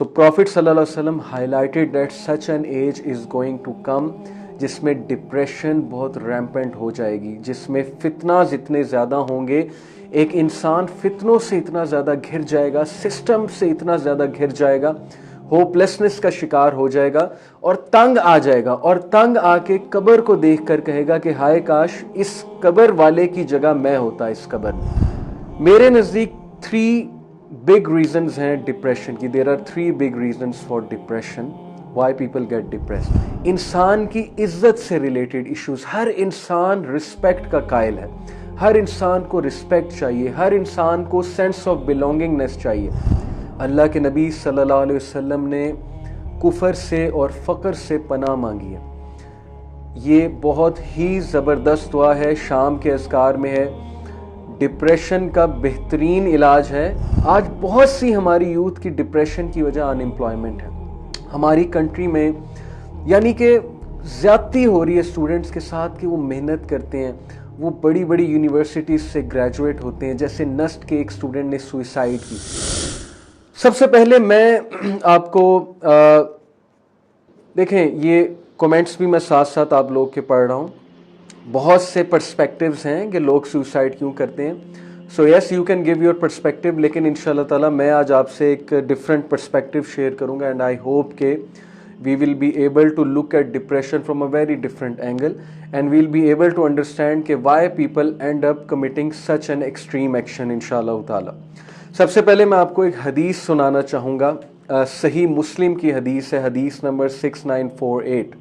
तो प्रॉफिट सल्लल्लाहु अलैहि वसल्लम highlighted that such an age is going to come जिसमें डिप्रेशन बहुत रैम्पेंट हो जाएगी, जिसमें फितना जितने ज़्यादा होंगे, एक इंसान फितनों से इतना ज़्यादा घिर जाएगा, सिस्टम से इतना ज़्यादा घिर जाएगा, होपलेसनेस का शिकार हो जाएगा और तंग आ जाएगा, और तंग आके कब्र को देख कर कहेगा कि हाय काश इस कब्र वाले की जगह मैं होता इस कब्र में। मेरे नज़दीक 3 बिग रीजंस हैं डिप्रेशन की। There are 3 big reasons for depression, why people get depressed. इंसान की इज्जत से रिलेटेड इश्यूज। हर इंसान रिस्पेक्ट का कायल है, हर इंसान को रिस्पेक्ट चाहिए, हर इंसान को सेंस ऑफ बिलोंगिंगनेस चाहिए। अल्लाह के नबी सल्लल्लाहु अलैहि वसल्लम ने कुफर से और फ़क्र से पनाह मांगी है। ये बहुत ही ज़बरदस्त दुआ है, शाम के अज़कार में है। डिप्रेशन का बेहतरीन इलाज है। आज बहुत सी हमारी यूथ की डिप्रेशन की वजह अनएम्प्लॉयमेंट है हमारी कंट्री में, यानी कि ज़्यादती हो रही है स्टूडेंट्स के साथ कि वो मेहनत करते हैं, वो बड़ी बड़ी यूनिवर्सिटीज़ से ग्रेजुएट होते हैं। जैसे नस्ट के एक स्टूडेंट ने सुइसाइड की। सबसे पहले मैं आपको देखें, ये कमेंट्स भी मैं साथ साथ आप लोग के पढ़ रहा हूँ। बहुत से पर्सपेक्टिव्स हैं कि लोग सुसाइड क्यों करते हैं। So yes, you can give your perspective, लेकिन इंशाल्लाह ताला मैं आज आपसे एक डिफरेंट पर्सपेक्टिव शेयर करूंगा एंड आई होप के we will be able to look at depression from a very different angle and we'll be able to understand कि why people end up committing such an extreme action इंशाल्लाह ताला। सबसे पहले मैं आपको एक हदीस सुनाना चाहूँगा। सही मुस्लिम की हदीस है, हदीस नंबर 6948।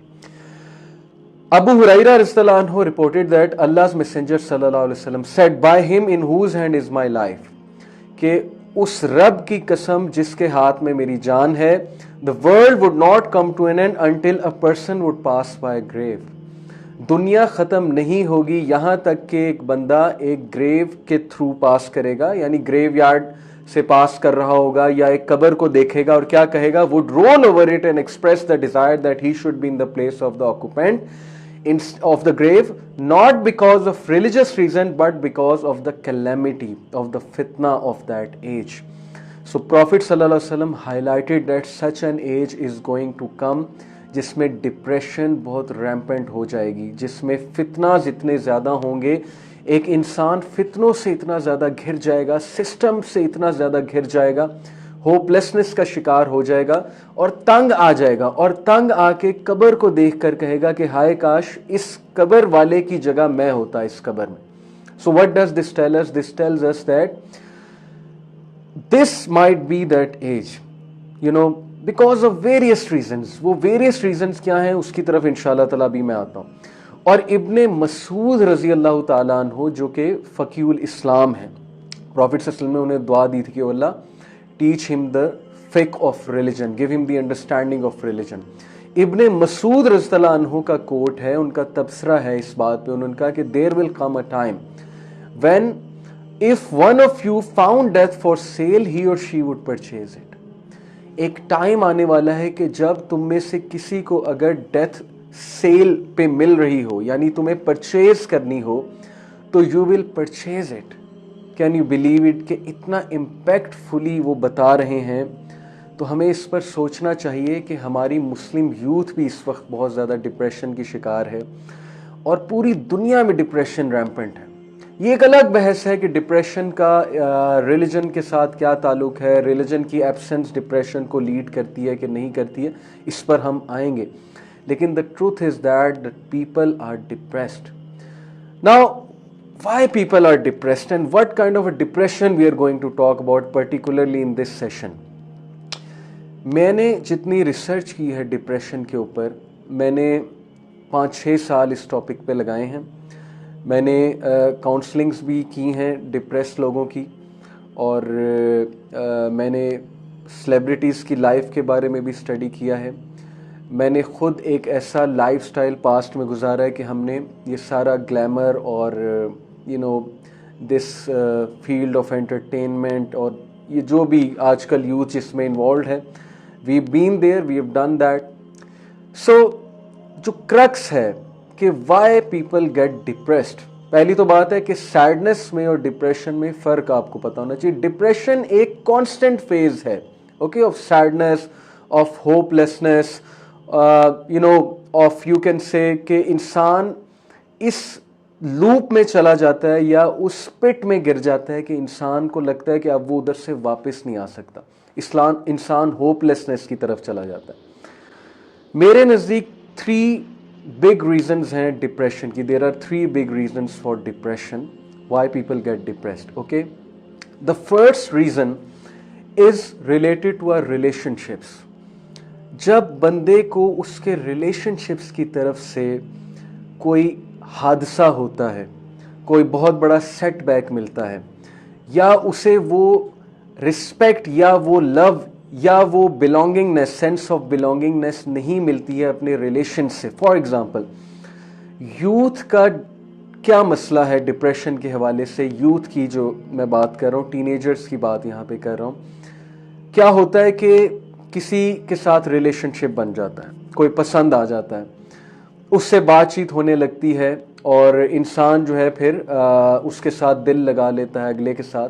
Abu Huraira रज़ियल्लाहु अन्हु reported that Allah's Messenger सल्लल्लाहु अलैहि वसल्लम said, by him in whose hand is my life, कि उस रब की कसम जिसके हाथ में मेरी जान है, the world would not come to an end until a person would pass by a grave। दुनिया ख़त्म नहीं होगी यहाँ तक कि एक बंदा एक ग्रेव के थ्रू पास करेगा, यानी ग्रेव यार्ड से पास कर रहा होगा या एक कब्र को देखेगा और क्या कहेगा, would roll over it and express the desire that he should be in the place of the occupant of the grave, not because of religious reason but because of the calamity of the fitna of that age। So Prophet sallallahu alaihi wasallam highlighted that such an age is going to come जिसमें depression बहुत rampant हो जाएगी, जिसमें फितना जितने ज़्यादा होंगे, एक इंसान फितनों से इतना ज़्यादा घिर जाएगा, सिस्टम से इतना ज़्यादा घिर जाएगा, होपलेसनेस का शिकार हो जाएगा और तंग आ जाएगा, और तंग आके कब्र को देखकर कहेगा कि हाय काश इस कब्र वाले की जगह मैं होता इस कब्र में। So what does this tell us? This tells us that this might be that age, you know, because of various reasons. वो वेरियस रीजंस क्या हैं उसकी तरफ इंशाल्लाह ताला भी मैं आता हूँ। और इब्ने मसूद रजी अल्लाह ताला अन्हु जो कि फ़कीहुल इस्लाम हैं, प्रॉफिट सल्लल्लाहु अलैहि वसल्लम ने उन्हें दुआ दी थी कि अल्लाह टीच हिम द फिक of religion, give him the understanding of religion. Ibn Masud रज़ियल्लाहु अन्हु का कोट है, उनका तबसरा है इस बात पे, उन्होंने कहा कि there will come a time when if one of you found death for sale he or she would purchase it. एक टाइम आने वाला है कि जब तुम में से किसी को अगर डेथ सेल पे मिल रही हो, यानी तुम्हें परचेज करनी हो, तो you will purchase it. Can you believe it कि इतना इम्पैक्टफुली वो बता रहे हैं। तो हमें इस पर सोचना चाहिए कि हमारी मुस्लिम यूथ भी इस वक्त बहुत ज़्यादा डिप्रेशन की शिकार है और पूरी दुनिया में डिप्रेशन रैम्पेंट है। ये एक अलग बहस है कि डिप्रेशन का रिलीजन के साथ क्या ताल्लुक है, रिलीजन की एब्सेंस डिप्रेशन को लीड करती है कि नहीं करती है, इस पर हम आएंगे। लेकिन the truth is that people are depressed. Now why people are depressed and what kind of a depression we are going to talk about particularly in this session। मैंने जितनी रिसर्च की है डिप्रेशन के ऊपर, मैंने 5-6 साल इस टॉपिक पे लगाए हैं। मैंने काउंसलिंग्स भी की हैं डिप्रेस्ड लोगों की, और मैंने सेलिब्रिटीज़ की लाइफ के बारे में भी स्टडी किया है। मैंने ख़ुद एक ऐसा लाइफस्टाइल पास्ट में गुजारा है कि हमने ये सारा ग्लैमर और दिस फील्ड ऑफ एंटरटेनमेंट और ये जो भी आजकल यूथ जिसमें इन्वॉल्व है, we been there, we have done that. So जो क्रक्स है कि वाई पीपल गेट डिप्रेस्ड, पहली तो बात है कि सैडनेस में और डिप्रेशन में फ़र्क आपको पता होना चाहिए। डिप्रेशन एक कांस्टेंट फेज है, okay, of sadness, of hopelessness, of you can say कि इंसान इस लूप में चला जाता है या उस पिट में गिर जाता है कि इंसान को लगता है कि अब वो उधर से वापस नहीं आ सकता। इंसान होपलेसनेस की तरफ चला जाता है। मेरे नज़दीक 3 big reasons हैं डिप्रेशन की। There are 3 big reasons for depression, why people get depressed, okay? The first reason is related to our relationships. जब बंदे को उसके रिलेशनशिप्स की तरफ से कोई हादसा होता है, कोई बहुत बड़ा सेटबैक मिलता है, या उसे वो रिस्पेक्ट या वो लव या वो बिलोंगिंगनेस, सेंस ऑफ बिलोंगिंगनेस नहीं मिलती है अपने रिलेशन से। फॉर एग्जाम्पल, यूथ का क्या मसला है डिप्रेशन के हवाले से, यूथ की जो मैं बात कर रहा हूँ, टीनेजर्स की बात यहाँ पे कर रहा हूँ। क्या होता है कि किसी के साथ रिलेशनशिप बन जाता है, कोई पसंद आ जाता है, उससे बातचीत होने लगती है और इंसान जो है फिर उसके साथ दिल लगा लेता है अगले के साथ।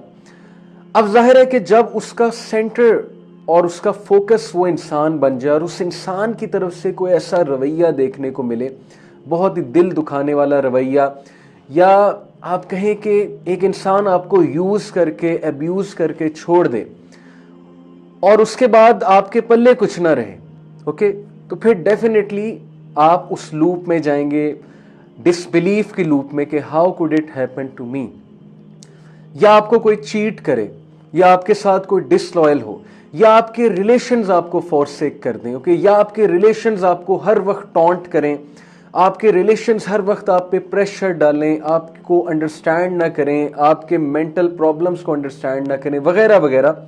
अब जाहिर है कि जब उसका सेंटर और उसका फोकस वो इंसान बन जाए और उस इंसान की तरफ से कोई ऐसा रवैया देखने को मिले, बहुत ही दिल दुखाने वाला रवैया, या आप कहें कि एक इंसान आपको यूज़ करके, अब्यूज़ करके छोड़ दे और उसके बाद आपके पल्ले कुछ ना रहे, ओके, तो फिर डेफिनेटली आप उस लूप में जाएंगे, डिसबिलीफ की लूप में कि how could it happen to me. या आपको कोई चीट करे, या आपके साथ कोई डिसलॉयल हो, या आपके रिलेशंस आपको फॉरसेक कर दें, ओके, या आपके रिलेशंस आपको हर वक्त टॉन्ट करें, आपके रिलेशंस हर वक्त आप पे प्रेशर डालें, आपको अंडरस्टैंड ना करें, आपके मेंटल प्रॉब्लम्स को अंडरस्टैंड ना करें, वगैरह वगैरह।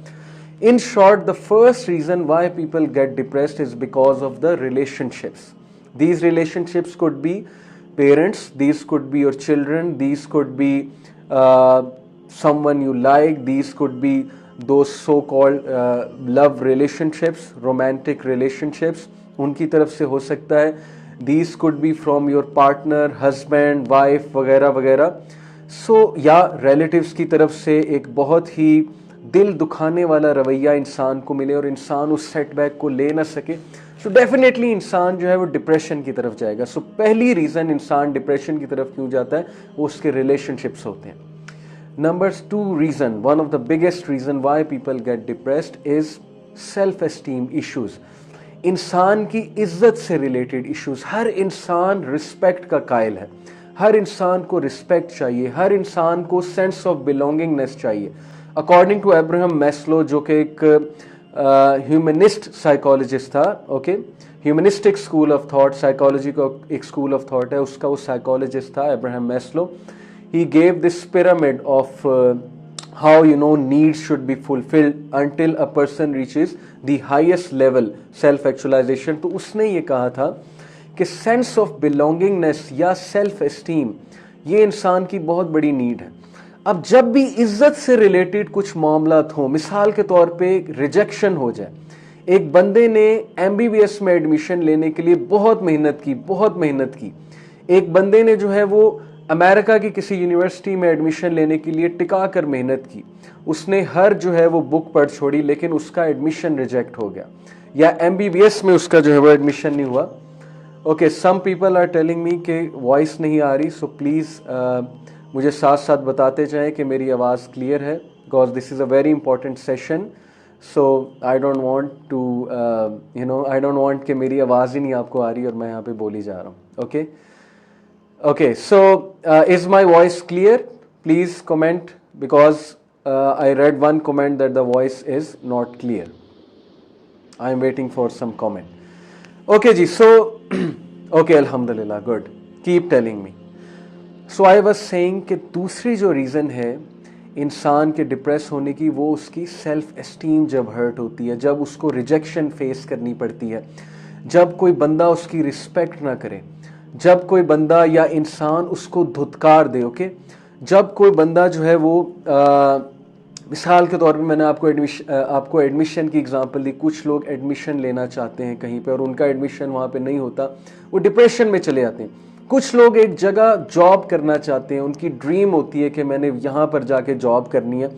In short, the first reason why people get depressed is because of the relationships. These relationships could be parents, these could be your children, these could be someone you like, these could be those so-called love relationships, romantic relationships, उनकी तरफ से हो सकता है। These could be from your partner, husband, wife, वगैरह वगैरह। So या relatives की तरफ से एक बहुत ही दिल दुखाने वाला रवैया इंसान को मिले और इंसान उस सेटबैक को ले ना सके, सो डेफिनेटली इंसान जो है वो डिप्रेशन की तरफ जाएगा। सो पहली रीज़न इंसान डिप्रेशन की तरफ क्यों जाता है, वो उसके रिलेशनशिप्स होते हैं। Number 2 reason, one of the biggest reason why people get depressed is self esteem issues. इंसान की इज्जत से रिलेटेड इश्यूज। हर इंसान रिस्पेक्ट का कायल है, हर इंसान को रिस्पेक्ट चाहिए, हर इंसान को सेंस ऑफ बिलोंगिंगनेस चाहिए। अकॉर्डिंग टू अब्राहम मैस्लो, जो कि एक ह्यूमनिस्ट साइकोलॉजिस्ट था, okay, humanistic school of thought, psychology का एक स्कूल ऑफ थॉट है, उसका वो साइकोलॉजिस्ट था Abraham Maslow. He gave this pyramid of how needs should be fulfilled until a person reaches the highest level self actualization। तो उसने ये कहा था कि सेंस ऑफ बिलोंगिंगनेस या सेल्फ एस्टीम ये इंसान की बहुत बड़ी नीड है। अब जब भी इज्जत से रिलेटेड कुछ मामला हो, मिसाल के तौर पे रिजेक्शन हो जाए, एक बंदे ने एमबीबीएस में एडमिशन लेने के लिए बहुत मेहनत की, एक बंदे ने जो है वो अमेरिका की किसी यूनिवर्सिटी में एडमिशन लेने के लिए टिका कर मेहनत की, उसने हर जो है वो बुक पढ़ छोड़ी, लेकिन उसका एडमिशन रिजेक्ट हो गया, या एमबीबीएस में उसका जो है वो एडमिशन नहीं हुआ। Okay, some people are telling me कि वॉइस नहीं आ रही, सो प्लीज़ मुझे साथ साथ बताते जाएं कि मेरी आवाज़ क्लियर है, because this is a very important session. So I don't want to I don't want कि मेरी आवाज़ ही नहीं आपको आ रही और मैं यहाँ पे बोली जा रहा हूँ। Okay okay, so is my voice clear? Please comment, because I read one comment that the voice is not clear. I am waiting for some comment. Okay जी, सो ओके, अल्हम्दुलिल्लाह, good, keep telling me. So I was saying कि दूसरी जो reason है इंसान के depress होने की, वो उसकी सेल्फ एस्टीम जब हर्ट होती है, जब उसको रिजेक्शन फेस करनी पड़ती है, जब कोई बंदा उसकी रिस्पेक्ट ना करे, जब कोई बंदा या इंसान उसको धुतकार दे, ओके, जब कोई बंदा जो है वो मिसाल के तौर पे मैंने आपको एडमिशन की एग्जांपल दी। कुछ लोग एडमिशन लेना चाहते हैं कहीं पे और उनका एडमिशन वहाँ पे नहीं होता, वो डिप्रेशन में चले जाते हैं। कुछ लोग एक जगह जॉब करना चाहते हैं, उनकी ड्रीम होती है कि मैंने यहाँ पर जाके जॉब करनी है,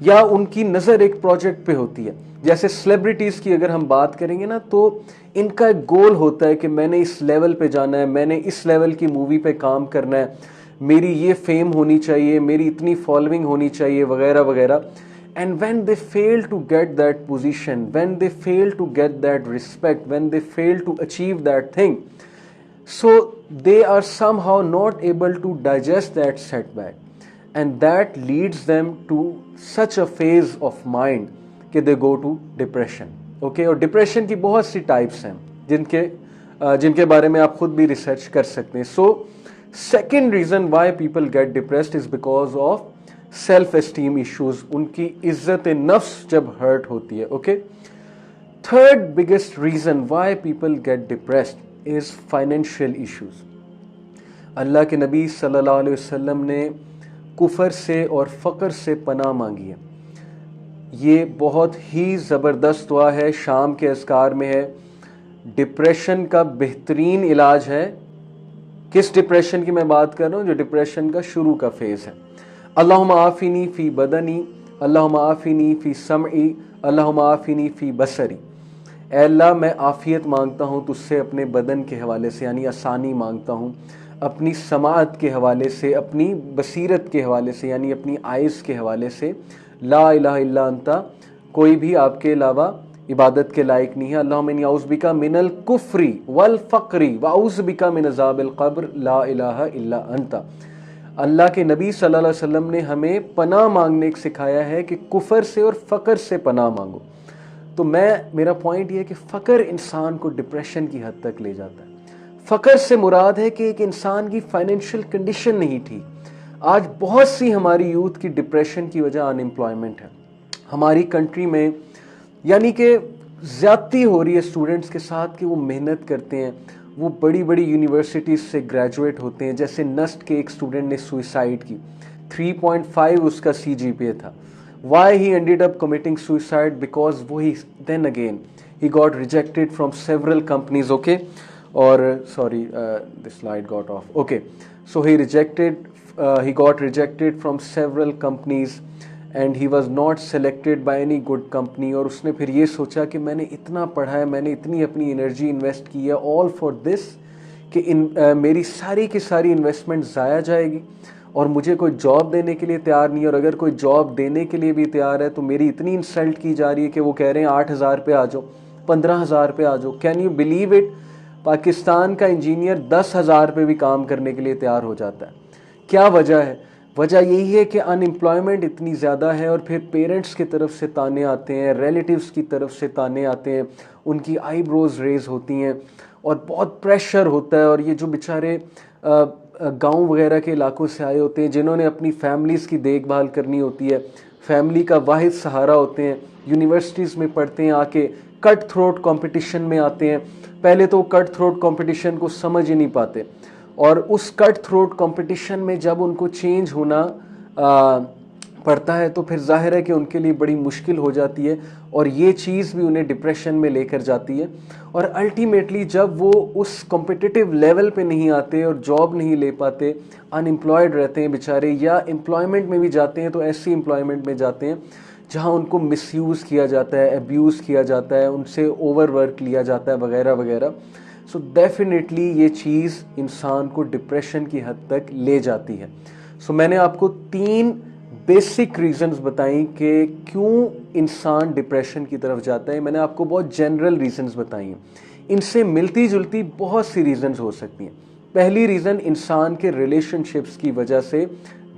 या उनकी नज़र एक प्रोजेक्ट पे होती है। जैसे सेलिब्रिटीज़ की अगर हम बात करेंगे ना, तो इनका एक गोल होता है कि मैंने इस लेवल पे जाना है, मैंने इस लेवल की मूवी पे काम करना है, मेरी ये फेम होनी चाहिए, मेरी इतनी फॉलोइंग होनी चाहिए, वगैरह वगैरह। And when they fail to get that position, when they fail to get that respect, when they fail to achieve that thing, so they are somehow not able to digest that setback, and that leads them to such a phase of mind कि they go to depression. Okay, और depression की बहुत सी types हैं जिनके बारे में आप खुद भी रिसर्च कर सकते हैं। So second reason why people get depressed is because of self esteem issues, उनकी इज्जत नफ्स जब हर्ट होती है। Okay, third biggest reason why people get depressed is financial issues. Allah के नबी सल्लल्लाहु अलैहि वसल्लम ने कुफर से और फ़क्र से पनाह मांगी है। ये बहुत ही ज़बरदस्त दुआ है, शाम के अज़कार में है। डिप्रेशन का बेहतरीन इलाज है। किस डिप्रेशन की मैं बात कर रहा हूँ? जो डिप्रेशन का शुरू का फेज़ है। अल्लाहुम्मा आफिनी फ़ी बदनी, अल्लाहुम्मा आफिनी फ़ी समई, अल्लाहुम्मा आफिनी फ़ी बसरी। ऐ अल्लाह, मैं आफ़ियत मांगता हूँ तुझसे अपने बदन के हवाले से, यानी आसानी मांगता हूँ, अपनी समाअत के हवाले से, अपनी बसीरत के हवाले से, यानी अपनी आइज़ के हवाले से। ला इलाहा इल्ला अंता, कोई भी आपके अलावा इबादत के लायक नहीं है। अल्लाहुम्मा इन्नी औज़ु बिका मिनल कुफ्री वल फ़क्री व औज़ु बिका मिन अज़ाबिल क़ब्र, ला इलाहा इल्ला अंता। अल्लाह के नबी सल्लल्लाहु अलैहि वसल्लम ने हमें पनाह मांगने को सिखाया है कि कुफर से और फ़क्र से पनाह मांगो। तो मेरा पॉइंट ये है कि फ़क्र इंसान को डिप्रेशन की हद तक ले जाता है। फ़क्र से मुराद है कि एक इंसान की फाइनेंशियल कंडीशन नहीं ठीक। आज बहुत सी हमारी यूथ की डिप्रेशन की वजह अनएम्प्लॉयमेंट है हमारी कंट्री में, यानी कि ज़्यादती हो रही है स्टूडेंट्स के साथ कि वो मेहनत करते हैं, वो बड़ी बड़ी यूनिवर्सिटीज़ से ग्रेजुएट होते हैं। जैसे नस्ट के एक स्टूडेंट ने सुइसाइड की, 3.5 उसका CGPA था। Why he ended up committing suicide? Because वो he then again he got rejected from several companies. Okay, और sorry this slide got off. Okay, so he got rejected from several companies and he was not selected by any good company। और उसने फिर ये सोचा कि मैंने इतना पढ़ा है, मैंने इतनी अपनी एनर्जी इन्वेस्ट की है all for this कि मेरी सारी की सारी इन्वेस्टमेंट ज़ाया जाएगी और मुझे कोई जॉब देने के लिए तैयार नहीं है, और अगर कोई जॉब देने के लिए भी तैयार है तो मेरी इतनी इंसल्ट की जा रही है कि वो कह रहे हैं 8,000 पे आ जाओ, 15,000 पे आ जाओ। Can you believe it? Pakistan का इंजीनियर 10,000 पे भी काम करने के लिए तैयार हो जाता है। क्या वजह है? वजह यही है कि अनएम्प्लॉयमेंट इतनी ज़्यादा है, और फिर पेरेंट्स की तरफ से ताने आते हैं, रिलेटिव्स की तरफ से ताने आते हैं, उनकी आईब्रोज रेज होती हैं और बहुत प्रेशर होता है। और ये जो बेचारे गांव वगैरह के इलाकों से आए होते हैं, जिन्होंने अपनी फैमिलीज़ की देखभाल करनी होती है, फैमिली का वाहिद सहारा होते हैं, यूनिवर्सिटीज़ में पढ़ते हैं, आके कट थ्रोट कंपटीशन में आते हैं। पहले तो कट थ्रोट कंपटीशन को समझ ही नहीं पाते, और उस कट थ्रोट कंपटीशन में जब उनको चेंज होना पड़ता है तो फिर जाहिर है कि उनके लिए बड़ी मुश्किल हो जाती है, और ये चीज़ भी उन्हें डिप्रेशन में लेकर जाती है। और अल्टीमेटली जब वो उस कॉम्पिटिटिव लेवल पे नहीं आते और जॉब नहीं ले पाते, अनएम्प्लॉयड रहते हैं बेचारे, या एम्प्लॉयमेंट में भी जाते हैं तो ऐसी एम्प्लॉयमेंट में जाते हैं जहाँ उनको मिसयूज़ किया जाता है, अब्यूज़ किया जाता है, उनसे ओवरवर्क लिया जाता है, वगैरह वगैरह। सो डेफिनेटली ये चीज़ इंसान को डिप्रेशन की हद तक ले जाती है। सो मैंने आपको 3 बेसिक रीजंस बताई कि क्यों इंसान डिप्रेशन की तरफ जाता है। मैंने आपको बहुत जनरल रीजंस बताई हैं, इनसे मिलती जुलती बहुत सी रीजंस हो सकती हैं। पहली रीज़न, इंसान के रिलेशनशिप्स की वजह से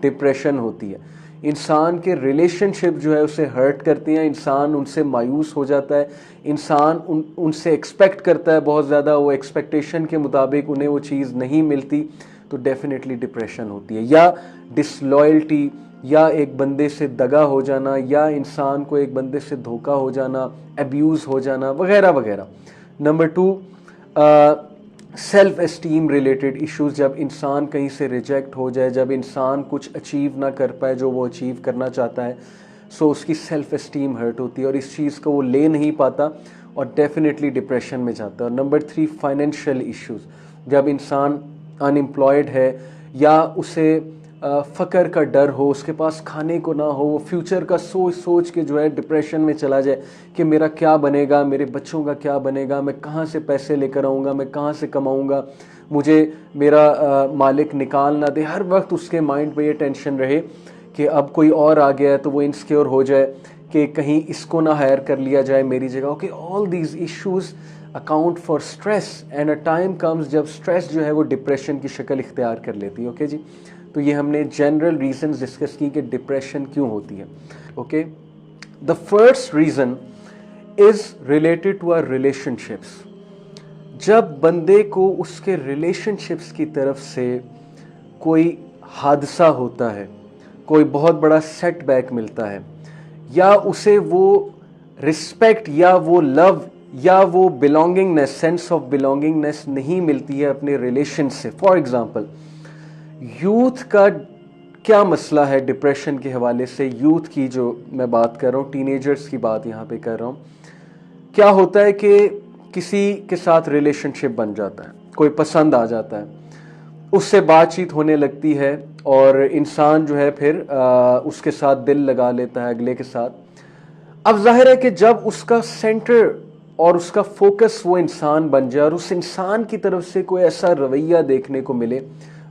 डिप्रेशन होती है। इंसान के रिलेशनशिप जो है उसे हर्ट करते हैं, इंसान उनसे मायूस हो जाता है, इंसान उनसे एक्सपेक्ट करता है बहुत ज़्यादा, वो एक्सपेक्टेशन के मुताबिक उन्हें वो चीज़ नहीं मिलती, तो डेफिनेटली डिप्रेशन होती है। या डिसलॉयल्टी, या एक बंदे से दगा हो जाना, या इंसान को एक बंदे से धोखा हो जाना, अब्यूज़ हो जाना, वगैरह वगैरह। Number 2, self esteem related issues, जब इंसान कहीं से रिजेक्ट हो जाए, जब इंसान कुछ अचीव ना कर पाए जो वो अचीव करना चाहता है, सो उसकी सेल्फ एस्टीम हर्ट होती है और इस चीज़ को वो ले नहीं पाता और डेफिनेटली डिप्रेशन में जाता है। और नंबर 3, फाइनेंशियल इश्यूज, जब इंसान अनएम्प्लॉयड है या उसे फ़क्र का डर हो, उसके पास खाने को ना हो, वो फ्यूचर का सोच सोच के जो है डिप्रेशन में चला जाए कि मेरा क्या बनेगा, मेरे बच्चों का क्या बनेगा, मैं कहाँ से पैसे लेकर आऊँगा, मैं कहाँ से कमाऊँगा, मुझे मेरा मालिक निकाल ना दे। हर वक्त उसके माइंड पे ये टेंशन रहे कि अब कोई और आ गया है तो वो इनसिक्योर हो जाए कि कहीं इसको ना हायर कर लिया जाए मेरी जगह। Okay, all these issues account for stress and a time comes जब स्ट्रेस जो है वो डिप्रेशन की शक्ल इख्तियार कर लेती है। ओके जी, तो ये हमने जनरल रीजन डिस्कस की कि डिप्रेशन क्यों होती है। Okay, the first reason is related to our relationships. जब बंदे को उसके रिलेशनशिप्स की तरफ से कोई हादसा होता है, कोई बहुत बड़ा सेटबैक मिलता है, या उसे वो रिस्पेक्ट या वो लव या वो बिलोंगिंगनेस, सेंस ऑफ बिलोंगिंगनेस नहीं मिलती है अपने रिलेशन से। फॉर एग्जांपल, यूथ का क्या मसला है डिप्रेशन के हवाले से, यूथ की जो मैं बात कर रहा हूँ, टीनेजर्स की बात यहाँ पे कर रहा हूँ। क्या होता है कि किसी के साथ रिलेशनशिप बन जाता है, कोई पसंद आ जाता है, उससे बातचीत होने लगती है और इंसान जो है फिर उसके साथ दिल लगा लेता है अगले के साथ। अब जाहिर है कि जब उसका सेंटर और उसका फोकस वो इंसान बन जाए और उस इंसान की तरफ से कोई ऐसा रवैया देखने को मिले,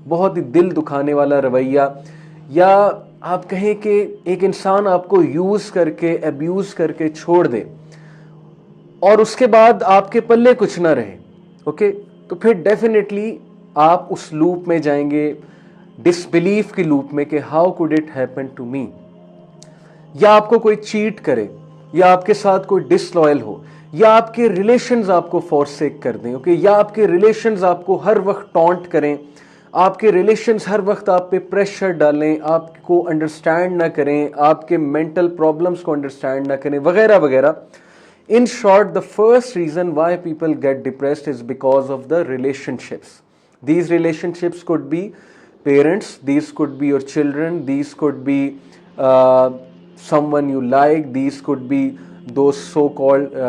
बहुत ही दिल दुखाने वाला रवैया, या आप कहें कि एक इंसान आपको यूज करके, अब्यूज करके छोड़ दे और उसके बाद आपके पल्ले कुछ ना रहे, ओके, तो फिर डेफिनेटली आप उस लूप में जाएंगे, डिसबिलीफ की लूप में कि how could it happen to me. या आपको कोई चीट करे, या आपके साथ कोई डिसलॉयल हो, या आपके रिलेशंस आपको फॉरसेक कर दें, ओके, या आपके रिलेशंस आपको हर वक्त टॉन्ट करें, आपके रिलेशंस हर वक्त आप पे प्रेशर डालें, आपको अंडरस्टैंड ना करें, आपके मेंटल प्रॉब्लम्स को अंडरस्टैंड ना करें, वगैरह वगैरह। In short, the first reason why people get depressed is because of the relationships. These relationships could be parents, these could be your children, these could be someone you like, these could be those so-called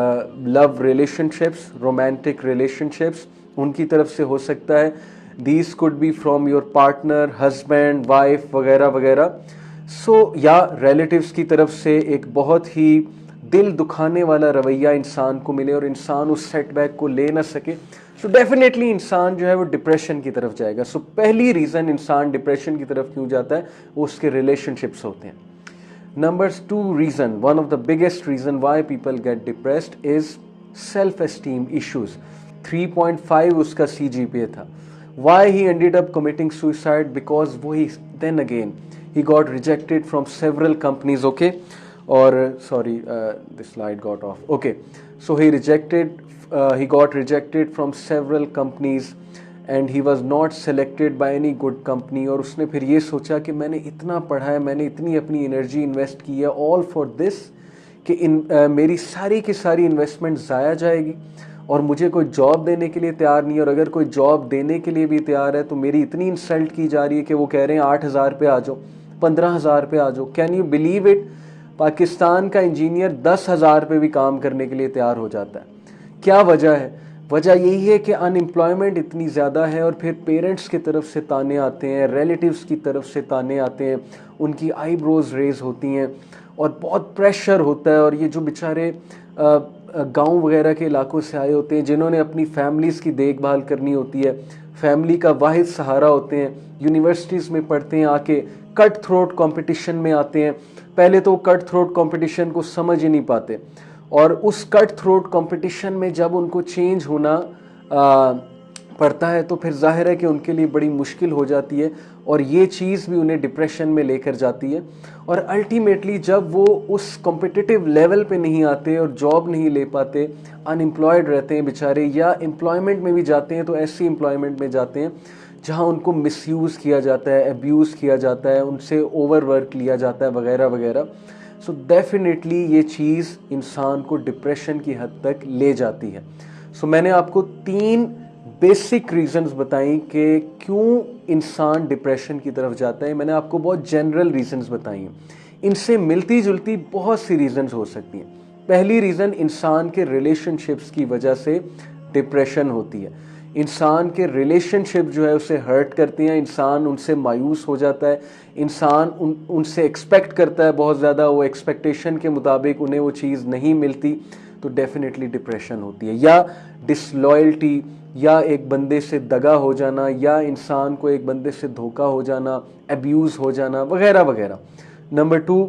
love relationships, romantic relationships, उनकी तरफ से हो सकता है। These could be from your partner, husband, wife, वगैरह वगैरह। So या relatives की तरफ से एक बहुत ही दिल दुखाने वाला रवैया इंसान को मिले और इंसान उस सेटबैक को ले ना सके, तो डेफिनेटली इंसान जो है वो डिप्रेशन की तरफ जाएगा। सो पहली रीज़न इंसान डिप्रेशन की तरफ क्यों जाता है, वो उसके रिलेशनशिप्स होते हैं। Number 2 reason, one of the biggest reason why people get depressed is self esteem issues. 3.5 उसका CGPA था। Why he ended up committing suicide, because वो he then again he got rejected from several companies, okay, or sorry, this slide got off. Okay, so he got rejected from several companies and he was not selected by any good company। और उसने फिर ये सोचा कि मैंने इतना पढ़ा है, मैंने इतनी अपनी एनर्जी इन्वेस्ट की है all for this, कि मेरी सारी की सारी इन्वेस्टमेंट ज़ाया जाएगी और मुझे कोई जॉब देने के लिए तैयार नहीं है, और अगर कोई जॉब देने के लिए भी तैयार है तो मेरी इतनी इंसल्ट की जा रही है कि वो कह रहे हैं 8,000 पे आ जाओ, 15,000 पे आ जाओ। Can you believe it? Pakistan का इंजीनियर 10,000 पे भी काम करने के लिए तैयार हो जाता है। क्या वजह है? वजह यही है कि अनएम्प्लॉयमेंट इतनी ज़्यादा है और फिर पेरेंट्स की तरफ से ताने आते हैं, रिलेटिव्स की तरफ से ताने आते हैं, उनकी आईब्रोज रेज होती हैं और बहुत प्रेशर होता है। और ये जो बेचारे गांव वगैरह के इलाकों से आए होते हैं, जिन्होंने अपनी फैमिलीज़ की देखभाल करनी होती है, फैमिली का वाहिद सहारा होते हैं, यूनिवर्सिटीज़ में पढ़ते हैं, आके कट थ्रोट कंपटीशन में आते हैं। पहले तो कट थ्रोट कंपटीशन को समझ ही नहीं पाते, और उस कट थ्रोट कंपटीशन में जब उनको चेंज होना पड़ता है तो फिर जाहिर है कि उनके लिए बड़ी मुश्किल हो जाती है, और ये चीज़ भी उन्हें डिप्रेशन में लेकर जाती है। और अल्टीमेटली जब वो उस कॉम्पिटिटिव लेवल पे नहीं आते और जॉब नहीं ले पाते, अनएम्प्लॉयड रहते हैं बेचारे, या एम्प्लॉयमेंट में भी जाते हैं तो ऐसी एम्प्लॉयमेंट में जाते हैं जहाँ उनको मिसयूज़ किया जाता है, अब्यूज़ किया जाता है, उनसे ओवर वर्क लिया जाता है, वगैरह वगैरह। सो डेफिनेटली ये चीज़ इंसान को डिप्रेशन की हद तक ले जाती है। सो मैंने आपको 3 बेसिक रीजंस बताई कि क्यों इंसान डिप्रेशन की तरफ जाता है। मैंने आपको बहुत जनरल रीजंस बताई हैं, इनसे मिलती जुलती बहुत सी रीजंस हो सकती हैं। पहली रीज़न, इंसान के रिलेशनशिप्स की वजह से डिप्रेशन होती है। इंसान के रिलेशनशिप जो है उसे हर्ट करती हैं, इंसान उनसे मायूस हो जाता है, इंसान उनसे एक्सपेक्ट करता है बहुत ज़्यादा, वो एक्सपेक्टेशन के मुताबिक उन्हें वो चीज़ नहीं मिलती, तो डेफिनेटली डिप्रेशन होती है। या डिसलॉयल्टी, या एक बंदे से दगा हो जाना, या इंसान को एक बंदे से धोखा हो जाना, अब्यूज़ हो जाना वगैरह वगैरह। Number 2,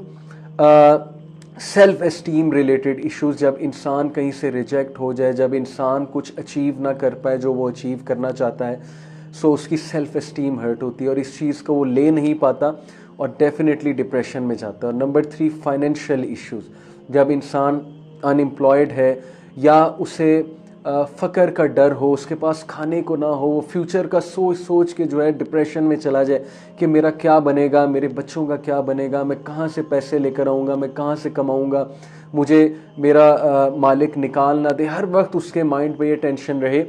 self esteem related issues, जब इंसान कहीं से रिजेक्ट हो जाए, जब इंसान कुछ अचीव ना कर पाए जो वो अचीव करना चाहता है, सो उसकी सेल्फ एस्टीम हर्ट होती है और इस चीज़ को वो ले नहीं पाता और डेफिनेटली डिप्रेशन में जाता है। और नंबर 3, फाइनेंशियल इश्यूज, जब इंसान अनएम्प्लॉयड है या उसे फ़क्र का डर हो, उसके पास खाने को ना हो, वो फ्यूचर का सोच सोच के जो है डिप्रेशन में चला जाए कि मेरा क्या बनेगा, मेरे बच्चों का क्या बनेगा, मैं कहाँ से पैसे लेकर आऊँगा, मैं कहाँ से कमाऊँगा, मुझे मेरा मालिक निकाल ना दे। हर वक्त उसके माइंड पे ये टेंशन रहे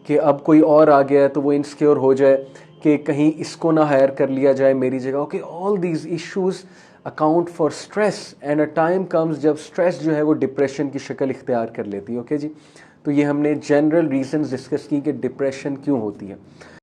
कि अब कोई और आ गया है तो वो इनसिक्योर हो जाए कि कहीं इसको ना हायर कर लिया जाए मेरी जगह। Okay, all these issues account for stress and a time comes जब स्ट्रेस जो है वो डिप्रेशन की शक्ल इख्तियार कर लेती है। ओके जी, तो ये हमने जनरल रीजंस डिस्कस की कि डिप्रेशन क्यों होती है।